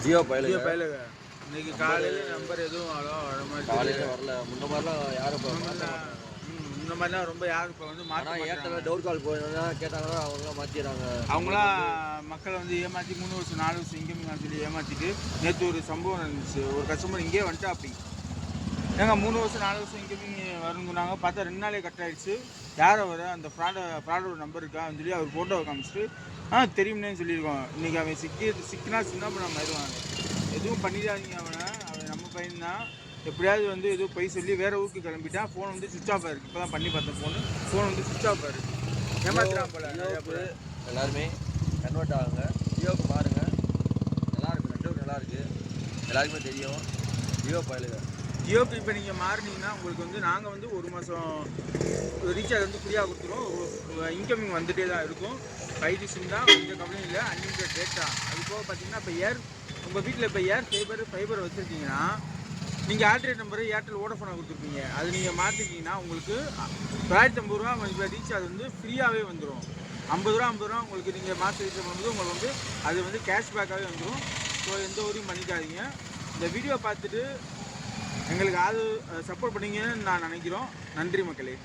ஜியோ பயலுங்க இன்னைக்கு காலையில் நம்பர் எதுவும் காலையில் வரல. முன்ன மாதிரிலாம் யாரும் இந்த மாதிரிலாம் ரொம்ப யாரும் இப்போ வந்து ஏற்கனவே டோர் கால் போயிருந்தா கேட்டாங்கன்னா அவங்களாம் மாற்றிடுறாங்க. அவங்களாம் மக்களை வந்து ஏமாற்றி 3 வருஷம் 4 வருஷம் இன்கமிங் சொல்லி ஏமாற்றிட்டு நேற்று ஒரு சம்பவம் நடந்துச்சு. ஒரு கஸ்டமர் இங்கேயே வந்துட்டு அப்படி ஏங்க 3 வருஷம் 4 வருஷம் இன்கமிங் வருங்கன்னாங்க. பார்த்தா 2 நாளே கட் ஆகிடுச்சு. யாரை வர அந்த ஃப்ராடோட நம்பர் இருக்கான்னு சொல்லி அவர் ஃபோட்டோவை காமிச்சிட்டு தெரியும்னே சொல்லியிருக்கோம். இன்றைக்கி அவன் சிக்கினா சின்ன பண்ண ஆயிடுவாங்க. எதுவும் பண்ணிடாதீங்க. அவன் நம்ம பையன்தான். எப்படியாவது வந்து எதுவும் போய் சொல்லி வேறு ஊருக்கு கிளம்பிட்டான். ஃபோன் வந்து சுவிட்ச் ஆஃப் ஆயிருக்கு. இப்போ தான் பண்ணி பார்த்தேன். ஃபோன் வந்து சுவிட்ச் ஆஃப் ஆயிருக்கு. ஏமாத்துறான் போல. எல்லாருமே கன்வெர்ட் ஆகுங்க. ஜியோவுக்கு மாறுங்க. நல்லாயிருக்கு. நெட்வொர்க் நல்லாயிருக்கு. எல்லாருக்குமே தெரியும். ஜியோ பயலுங்க. ஜியோக்கு இப்போ நீங்கள் மாறினீங்கன்னா உங்களுக்கு வந்து நாங்கள் வந்து 1 மாதம் ரீசார்ஜ் வந்து ஃப்ரீயாக கொடுத்துருவோம். இன்கமிங் வந்துகிட்டே தான் இருக்கும். 5G சிம் தான், எந்த கம்பெனியும் இல்லை. Unlimited data. அது போக பார்த்தீங்கன்னா இப்போ உங்கள் வீட்டில் இப்போ ஃபைபர் வச்சுருக்கீங்கன்னா நீங்கள் ஆல்டர்னேட் நம்பரு ஏர்டெல் வோடஃபோனை கொடுத்துருப்பீங்க. அது நீங்கள் மாற்றிக்கிங்கன்னா உங்களுக்கு 950 ரூபா மதிப்பில் ரீசார்ஜ் வந்து ஃப்ரீயாகவே வந்துடும். 50 ரூபா உங்களுக்கு நீங்கள் மாதம் ரீசார்ஜ் பண்ணும்போது உங்களுக்கு வந்து அது வந்து கேஷ்பேக்காகவே வந்துடும். ஸோ எந்த ஊரையும் பண்ணிக்காதீங்க. இந்த வீடியோ பார்த்துட்டு எங்களுக்கு அது சப்போர்ட் பண்ணிங்கன்னு நான் நினைக்கிறோம். நன்றி மக்களே.